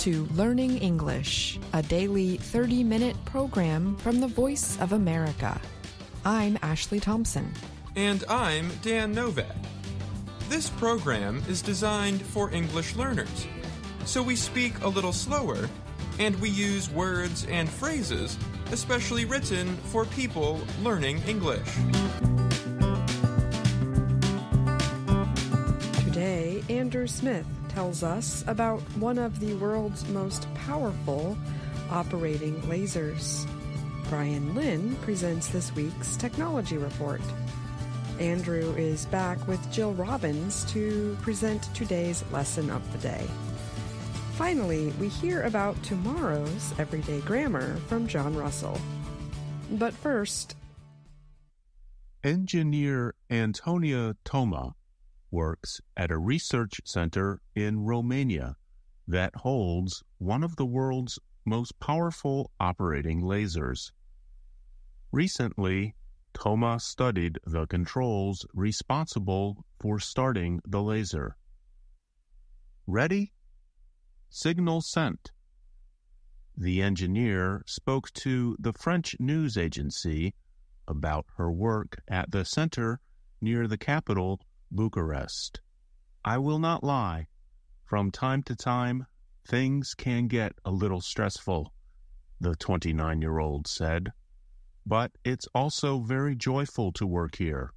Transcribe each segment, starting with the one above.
to Learning English, a daily 30-minute program from the Voice of America. I'm Ashley Thompson. And I'm Dan Novak. This program is designed for English learners, so we speak a little slower, and we use words and phrases especially written for people learning English. Today, Andrew Smith tells us about one of the world's most powerful operating lasers. Brian Lynn presents this week's technology report. Andrew is back with Jill Robbins to present today's lesson of the day. Finally, we hear about tomorrow's everyday grammar from John Russell. But first, engineer Antonia Toma works at a research center in Romania that holds one of the world's most powerful operating lasers. Recently, Toma studied the controls responsible for starting the laser. Ready? Signal sent. The engineer spoke to the French news agency about her work at the center near the capital, Bucharest. I will not lie. From time to time, things can get a little stressful, the 29-year-old said. But it's also very joyful to work here,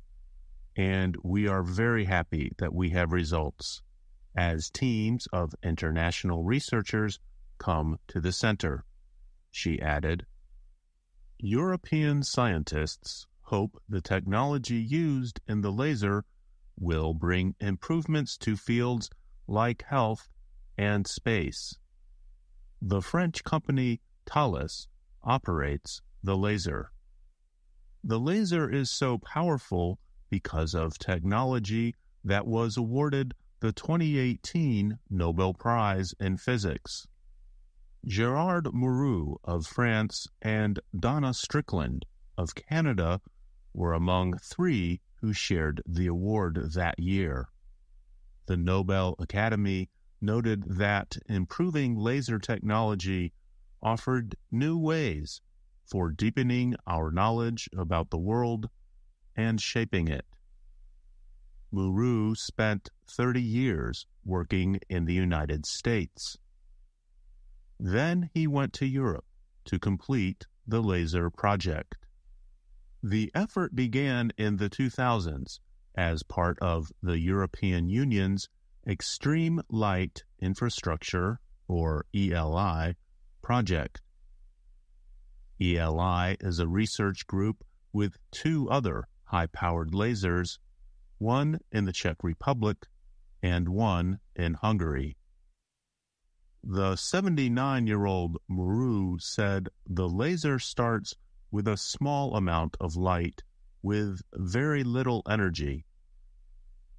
and we are very happy that we have results as teams of international researchers come to the center, she added. European scientists hope the technology used in the laser will bring improvements to fields like health and space. The French company Thales operates the laser. The laser is so powerful because of technology that was awarded the 2018 Nobel Prize in Physics. Gerard Mourou of France and Donna Strickland of Canada were among three who shared the award that year. The Nobel Academy noted that improving laser technology offered new ways for deepening our knowledge about the world and shaping it. Mourou spent 30 years working in the United States. Then he went to Europe to complete the laser project. The effort began in the 2000s as part of the European Union's Extreme Light Infrastructure, or ELI, project. ELI is a research group with two other high-powered lasers, one in the Czech Republic and one in Hungary. The 79-year-old Mourou said the laser starts with a small amount of light with very little energy,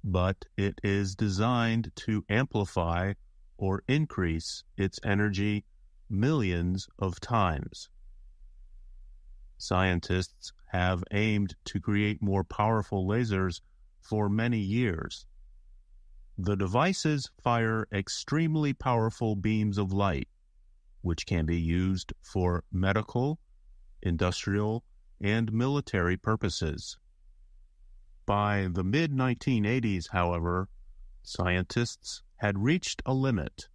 but it is designed to amplify or increase its energy millions of times. Scientists have aimed to create more powerful lasers for many years. The devices fire extremely powerful beams of light, which can be used for medical, industrial, and military purposes. By the mid-1980s, however, scientists had reached a limit.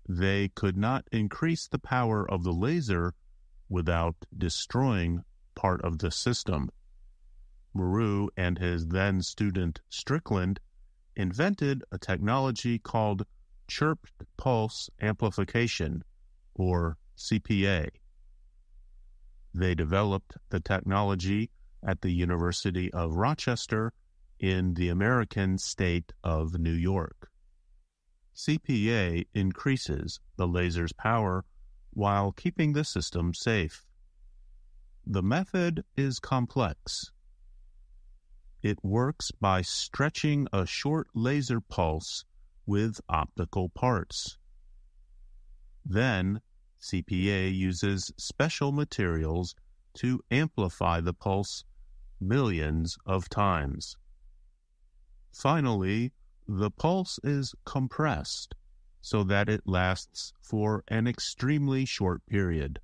They could not increase the power of the laser without destroying part of the system. Mourou and his then-student Strickland invented a technology called chirped pulse amplification, or CPA. They developed the technology at the University of Rochester in the American state of New York. CPA increases the laser's power while keeping the system safe. The method is complex. It works by stretching a short laser pulse with optical parts. Then, CPA uses special materials to amplify the pulse millions of times. Finally, the pulse is compressed so that it lasts for an extremely short period,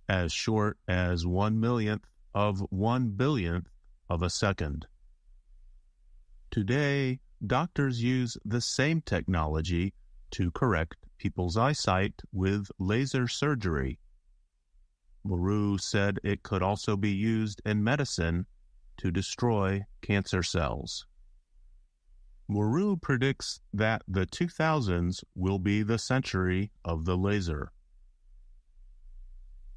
as short as 1/1,000,000th of 1/1000,000,000th of a second. Today, doctors use the same technology to correct people's eyesight with laser surgery. Moreau said it could also be used in medicine to destroy cancer cells. Moreau predicts that the 2000s will be the century of the laser.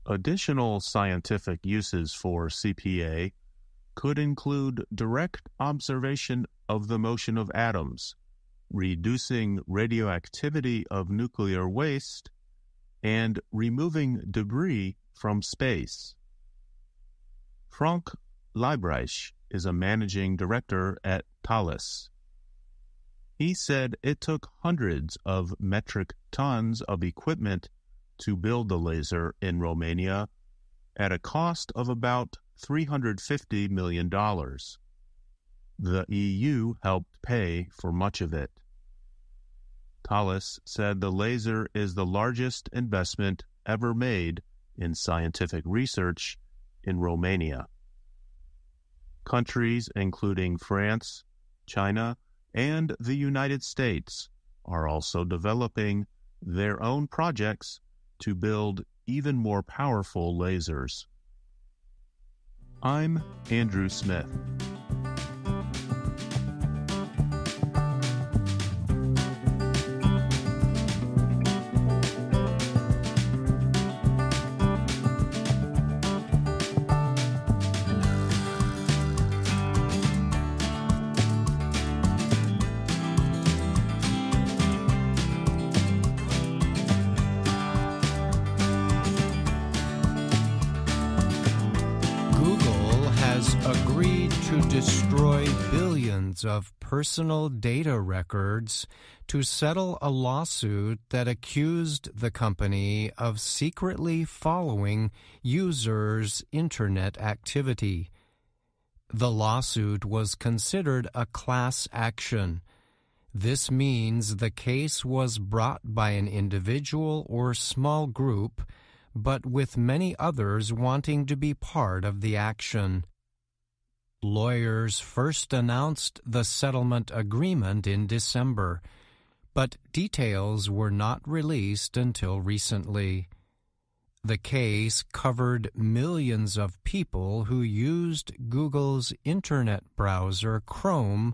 Additional scientific uses for CPA could include direct observation of the motion of atoms, reducing radioactivity of nuclear waste, and removing debris from space. Frank Leibreich is a managing director at Thales. He said it took hundreds of metric tons of equipment to build the laser in Romania at a cost of about $350 million. The EU helped pay for much of it. Thales said the laser is the largest investment ever made in scientific research in Romania. Countries including France, China, and the United States are also developing their own projects to build even more powerful lasers. I'm Andrew Smith. Destroy billions of personal data records to settle a lawsuit that accused the company of secretly following users' internet activity. The lawsuit was considered a class action. This means the case was brought by an individual or small group, but with many others wanting to be part of the action. Lawyers first announced the settlement agreement in December, but details were not released until recently. The case covered millions of people who used Google's internet browser Chrome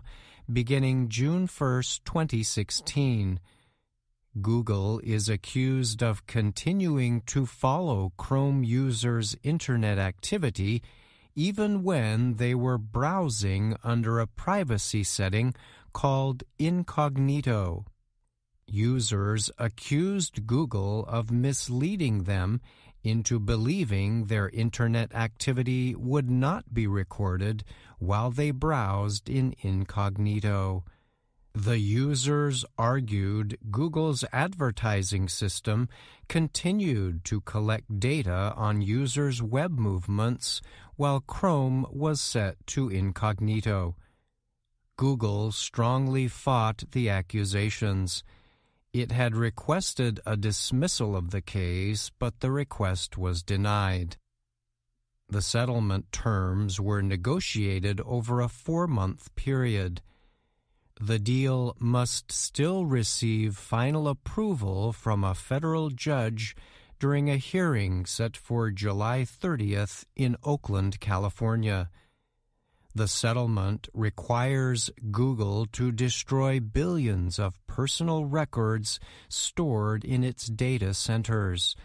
beginning June 1, 2016. Google is accused of continuing to follow Chrome users' internet activity even when they were browsing under a privacy setting called incognito. Users accused Google of misleading them into believing their internet activity would not be recorded while they browsed in incognito. The users argued Google's advertising system continued to collect data on users' web movements while Chrome was set to incognito. Google strongly fought the accusations. It had requested a dismissal of the case, but the request was denied. The settlement terms were negotiated over a 4-month period. The deal must still receive final approval from a federal judge during a hearing set for July 30th in Oakland, California. The settlement requires Google to destroy billions of personal records stored in its data centers.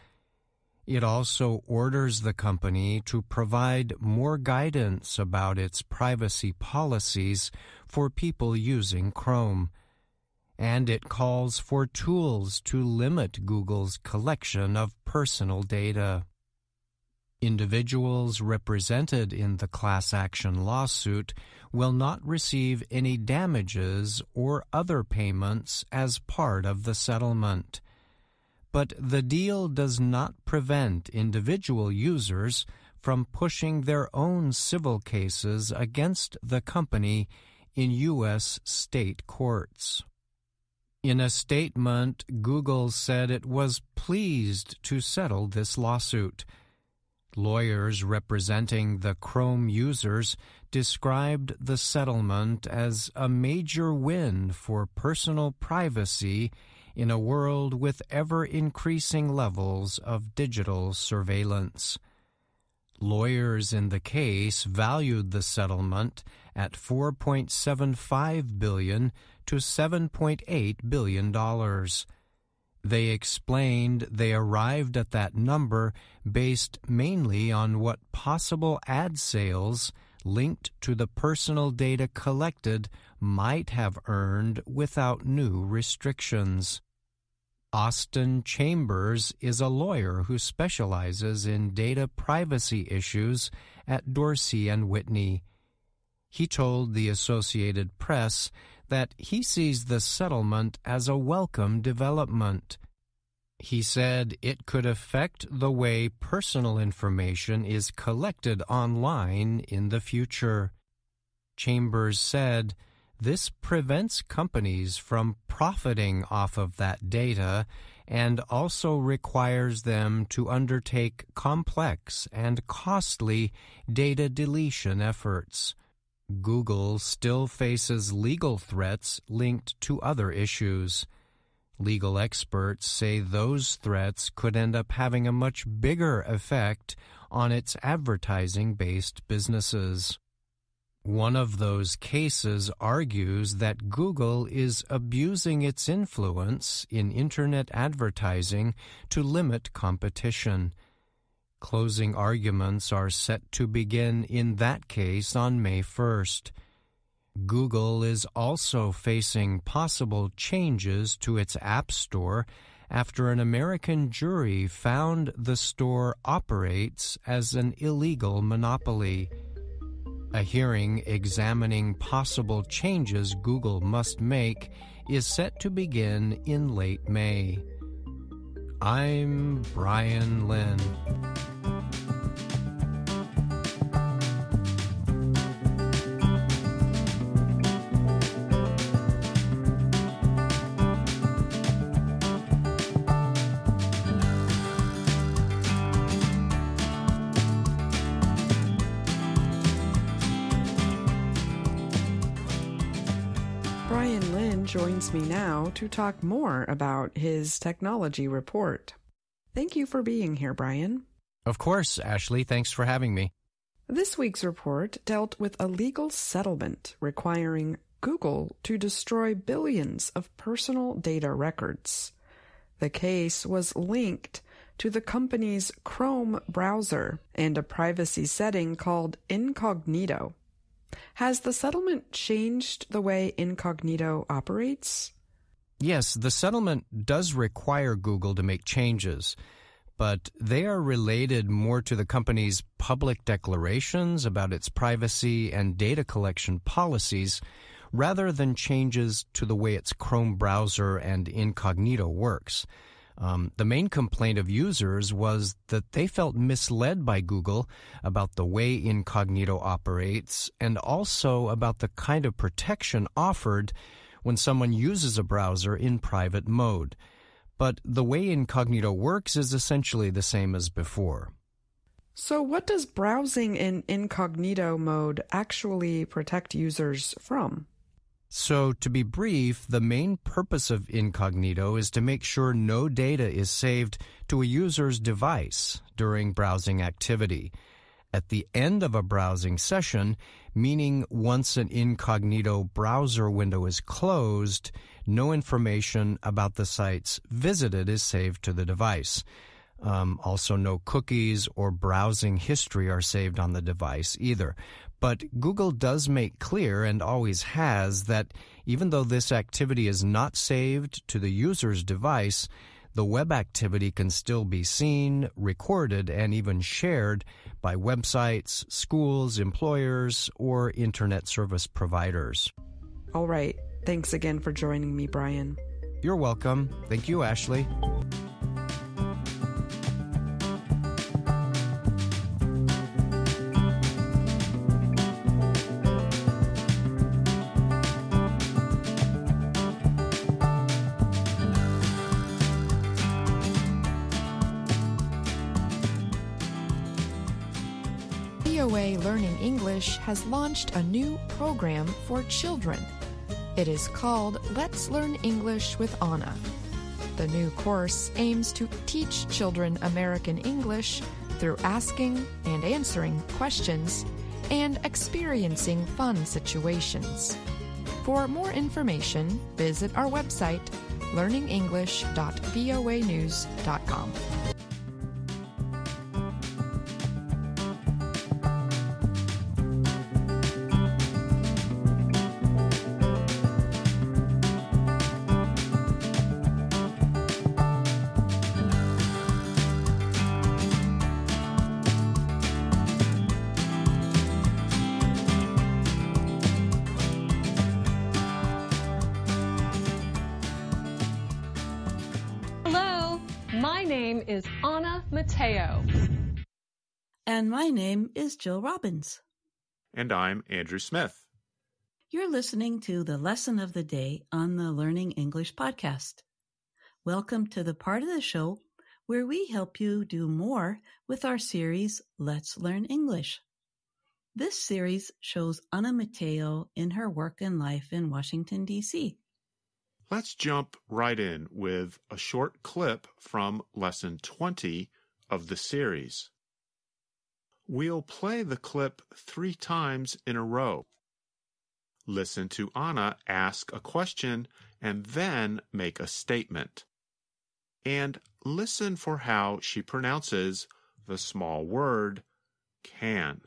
It also orders the company to provide more guidance about its privacy policies for people using Chrome. And it calls for tools to limit Google's collection of personal data. Individuals represented in the class action lawsuit will not receive any damages or other payments as part of the settlement. But the deal does not prevent individual users from pushing their own civil cases against the company in U.S. state courts. In a statement, Google said it was pleased to settle this lawsuit. Lawyers representing the Chrome users described the settlement as a major win for personal privacy in a world with ever-increasing levels of digital surveillance. Lawyers in the case valued the settlement at $4.75 billion to $7.8 billion. They explained they arrived at that number based mainly on what possible ad sales linked to the personal data collected might have earned without new restrictions. Austin Chambers is a lawyer who specializes in data privacy issues at Dorsey & Whitney. He told the Associated Press that he sees the settlement as a welcome development. He said it could affect the way personal information is collected online in the future. Chambers said, "This prevents companies from profiting off of that data and also requires them to undertake complex and costly data deletion efforts." Google still faces legal threats linked to other issues. Legal experts say those threats could end up having a much bigger effect on its advertising-based businesses. One of those cases argues that Google is abusing its influence in Internet advertising to limit competition. Closing arguments are set to begin in that case on May 1st. Google is also facing possible changes to its App Store after an American jury found the store operates as an illegal monopoly. A hearing examining possible changes Google must make is set to begin in late May. I'm Brian Lynn. Brian Lynn joins me now to talk more about his technology report. Thank you for being here, Brian. Of course, Ashley. Thanks for having me. This week's report dealt with a legal settlement requiring Google to destroy billions of personal data records. The case was linked to the company's Chrome browser and a privacy setting called incognito. Has the settlement changed the way incognito operates? Yes, the settlement does require Google to make changes, but they are related more to the company's public declarations about its privacy and data collection policies rather than changes to the way its Chrome browser and incognito works. The main complaint of users was that they felt misled by Google about the way incognito operates and also about the kind of protection offered when someone uses a browser in private mode. But the way incognito works is essentially the same as before. So what does browsing in incognito mode actually protect users from? So, to be brief, the main purpose of incognito is to make sure no data is saved to a user's device during browsing activity. At the end of a browsing session, meaning once an incognito browser window is closed, no information about the sites visited is saved to the device. Also, no cookies or browsing history are saved on the device either. But Google does make clear, and always has, that even though this activity is not saved to the user's device, the web activity can still be seen, recorded, and even shared by websites, schools, employers, or internet service providers. All right. Thanks again for joining me, Brian. You're welcome. Thank you, Ashley. VOA Learning English has launched a new program for children. It is called Let's Learn English with Anna. The new course aims to teach children American English through asking and answering questions and experiencing fun situations. For more information, visit our website, learningenglish.voanews.com. Hello, my name is Anna Mateo. And my name is Jill Robbins. And I'm Andrew Smith. You're listening to the Lesson of the Day on the Learning English podcast. Welcome to the part of the show where we help you do more with our series, Let's Learn English. This series shows Anna Mateo in her work and life in Washington, D.C. Let's jump right in with a short clip from Lesson 20 of the series. We'll play the clip 3 times in a row. Listen to Anna ask a question and then make a statement. And listen for how she pronounces the small word can.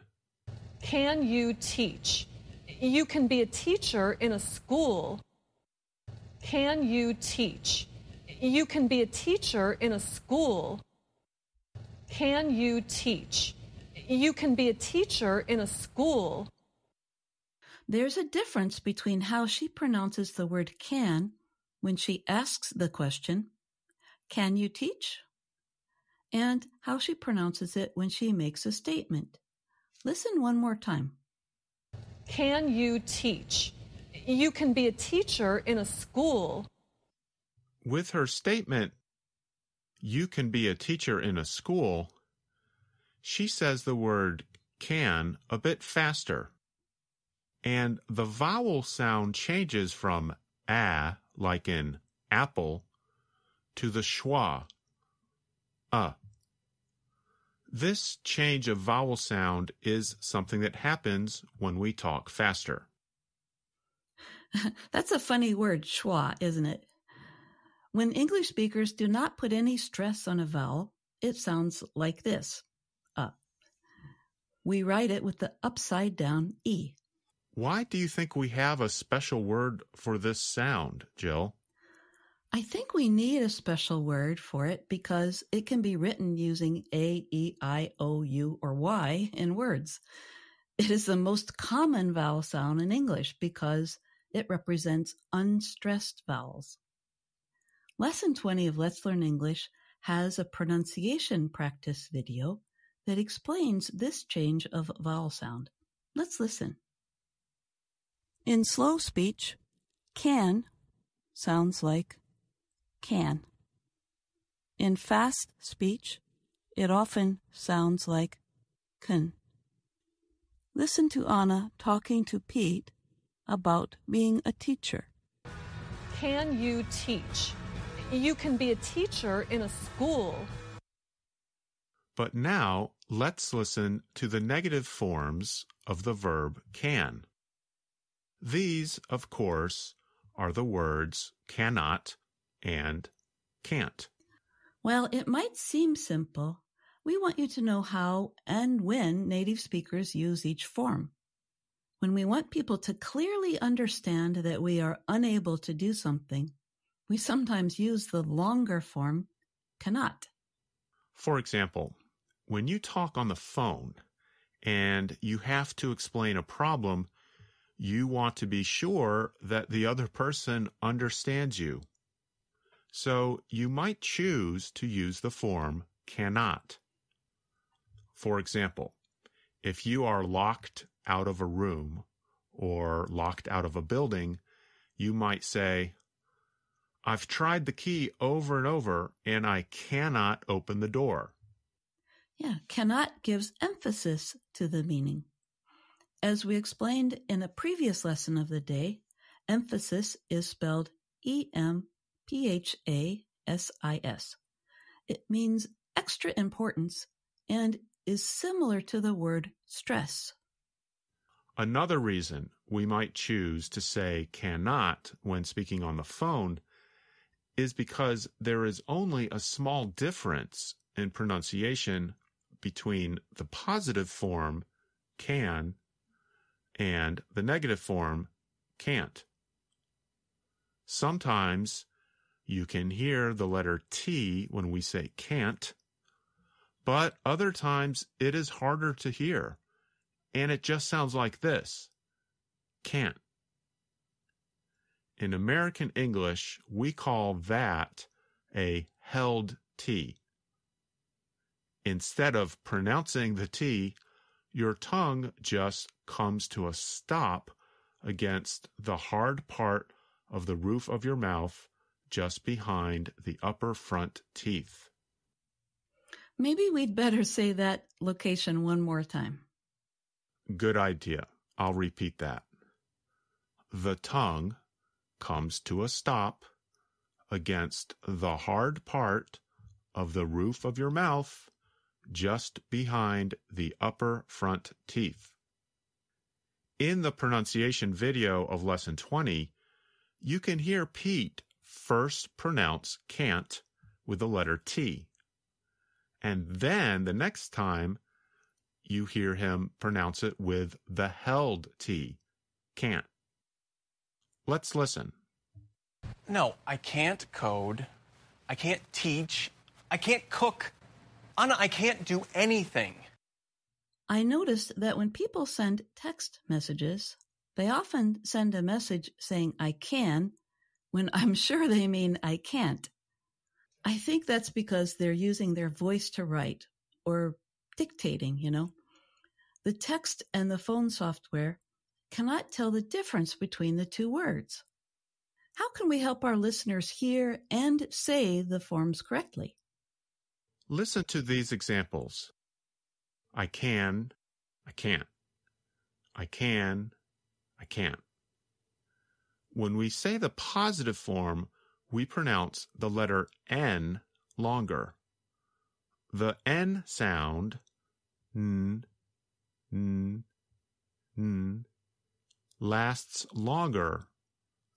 Can you teach? You can be a teacher in a school. Can you teach? You can be a teacher in a school. Can you teach? You can be a teacher in a school. There's a difference between how she pronounces the word can when she asks the question, can you teach? And how she pronounces it when she makes a statement. Listen one more time. Can you teach? You can be a teacher in a school. With her statement, you can be a teacher in a school, she says the word can a bit faster. And the vowel sound changes from a, like in apple, to the schwa, This change of vowel sound is something that happens when we talk faster. That's a funny word, schwa, isn't it? When English speakers do not put any stress on a vowel, it sounds like this. We write it with the upside-down E. Why do you think we have a special word for this sound, Jill? I think we need a special word for it because it can be written using A, E, I, O, U, or Y in words. It is the most common vowel sound in English because it represents unstressed vowels. Lesson 20 of Let's Learn English has a pronunciation practice video that explains this change of vowel sound. Let's listen. In slow speech, can sounds like can. In fast speech, it often sounds like can. Listen to Anna talking to Pete about being a teacher. Can you teach? You can be a teacher in a school. But now, let's listen to the negative forms of the verb can. These, of course, are the words cannot and can't. Well, it might seem simple. We want you to know how and when native speakers use each form. When we want people to clearly understand that we are unable to do something, we sometimes use the longer form cannot. For example, when you talk on the phone and you have to explain a problem, you want to be sure that the other person understands you. So you might choose to use the form cannot. For example, if you are locked out of a room or locked out of a building, you might say, I've tried the key over and over and I cannot open the door. Yeah, cannot gives emphasis to the meaning. As we explained in a previous lesson of the day, emphasis is spelled E-M-P-H-A-S-I-S. It means extra importance and is similar to the word stress. Another reason we might choose to say cannot when speaking on the phone is because there is only a small difference in pronunciation between the positive form can and the negative form can't. Sometimes you can hear the letter T when we say can't, but other times it is harder to hear, and it just sounds like this: can't. In American English, we call that a held T. Instead of pronouncing the T, your tongue just comes to a stop against the hard part of the roof of your mouth just behind the upper front teeth. Maybe we'd better say that location one more time. Good idea. I'll repeat that. The tongue comes to a stop against the hard part of the roof of your mouth just behind the upper front teeth. In the pronunciation video of Lesson 20, you can hear Pete first pronounce can't with the letter T. And then the next time, you hear him pronounce it with the held T, can't. Let's listen. No, I can't code. I can't teach. I can't cook. Anna, I can't do anything. I noticed that when people send text messages, they often send a message saying I can when I'm sure they mean I can't. I think that's because they're using their voice to write or dictating, The text and the phone software cannot tell the difference between the two words. How can we help our listeners hear and say the forms correctly? Listen to these examples. I can, I can't. I can, I can't. When we say the positive form, we pronounce the letter N longer. The N sound, n, n, n, lasts longer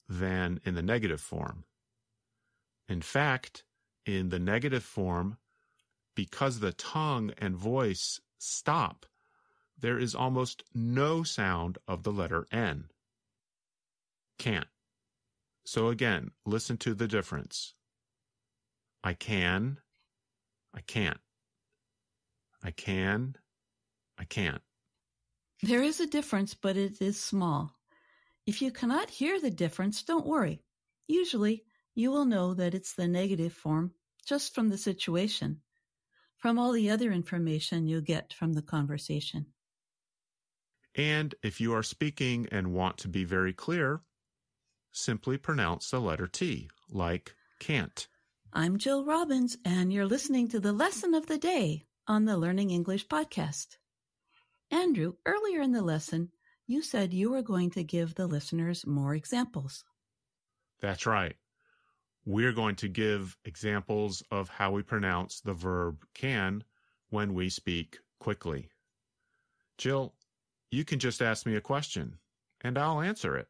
than in the negative form. In fact, in the negative form, because the tongue and voice stop, there is almost no sound of the letter N. Can't. So again, listen to the difference. I can, I can't. I can, I can't. There is a difference, but it is small. If you cannot hear the difference, don't worry. Usually, you will know that it's the negative form just from the situation, from all the other information you get from the conversation. And if you are speaking and want to be very clear, simply pronounce the letter T, like can't. I'm Jill Robbins, and you're listening to the Lesson of the Day on the Learning English podcast. Andrew, earlier in the lesson, you said you were going to give the listeners more examples. That's right. We're going to give examples of how we pronounce the verb can when we speak quickly. Jill, you can just ask me a question, and I'll answer it.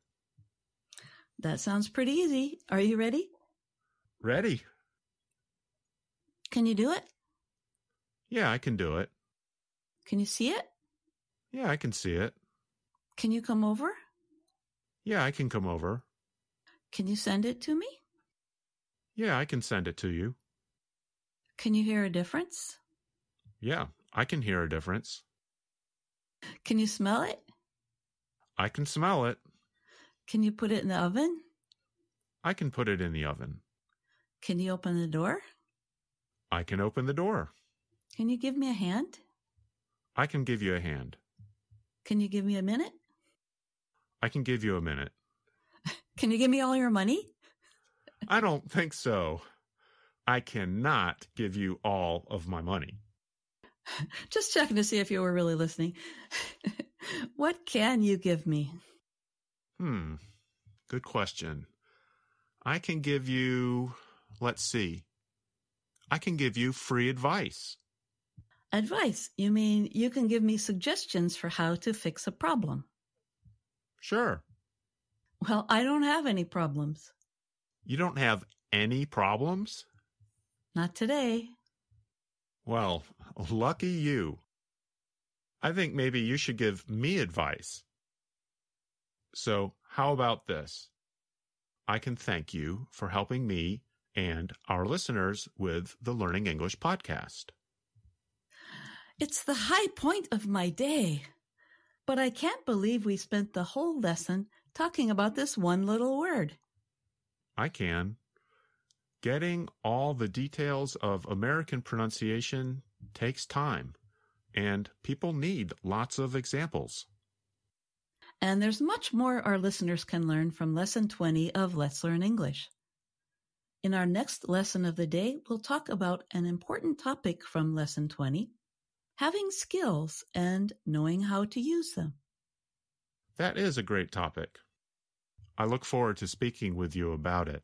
That sounds pretty easy. Are you ready? Ready. Can you do it? Yeah, I can do it. Can you see it? Yeah, I can see it. Can you come over? Yeah, I can come over. Can you send it to me? Yeah, I can send it to you. Can you hear a difference? Yeah, I can hear a difference. Can you smell it? I can smell it. Can you put it in the oven? I can put it in the oven. Can you open the door? I can open the door. Can you give me a hand? I can give you a hand. Can you give me a minute? I can give you a minute. Can you give me all your money? I don't think so. I cannot give you all of my money. Just checking to see if you were really listening. What can you give me? Good question. I can give you, let's see, I can give you free advice. Advice? You mean you can give me suggestions for how to fix a problem? Sure. Well, I don't have any problems. You don't have any problems? Not today. Well, lucky you. I think maybe you should give me advice. So, how about this? I can thank you for helping me and our listeners with the Learning English podcast. It's the high point of my day. But I can't believe we spent the whole lesson talking about this one little word. I can. Getting all the details of American pronunciation takes time, and people need lots of examples. And there's much more our listeners can learn from Lesson 20 of Let's Learn English. In our next lesson of the day, we'll talk about an important topic from Lesson 20, having skills and knowing how to use them. That is a great topic. I look forward to speaking with you about it.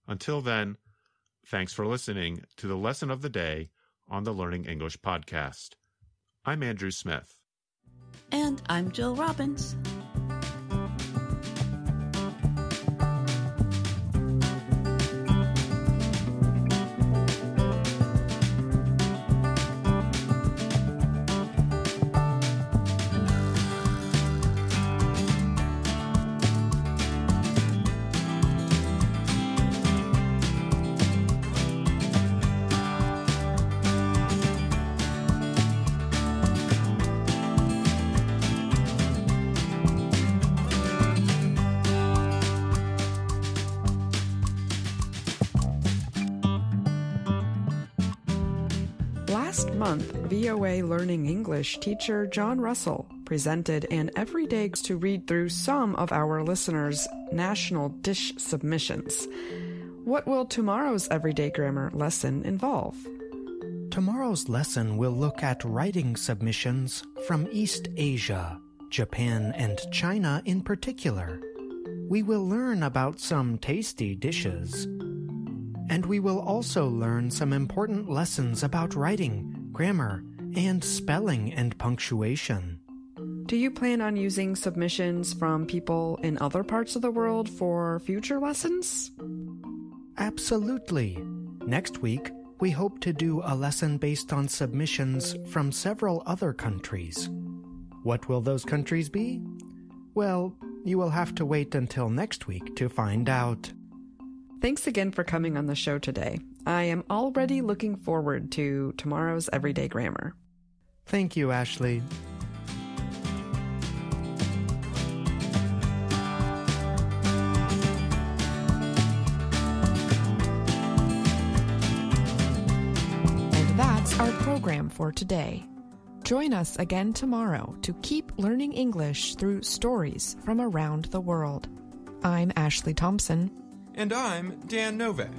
Until then, thanks for listening to the Lesson of the Day on the Learning English podcast. I'm Andrew Smith. And I'm Jill Robbins. Last month, VOA Learning English teacher John Russell presented an everyday to read through some of our listeners' national dish submissions. What will tomorrow's everyday grammar lesson involve? Tomorrow's lesson will look at writing submissions from East Asia, Japan and China in particular. We will learn about some tasty dishes. And we will also learn some important lessons about writing, grammar, and spelling and punctuation. Do you plan on using submissions from people in other parts of the world for future lessons? Absolutely. Next week, we hope to do a lesson based on submissions from several other countries. What will those countries be? Well, you will have to wait until next week to find out. Thanks again for coming on the show today. I am already looking forward to tomorrow's everyday grammar. Thank you, Ashley. And that's our program for today. Join us again tomorrow to keep learning English through stories from around the world. I'm Ashley Thompson. And I'm Dan Novak.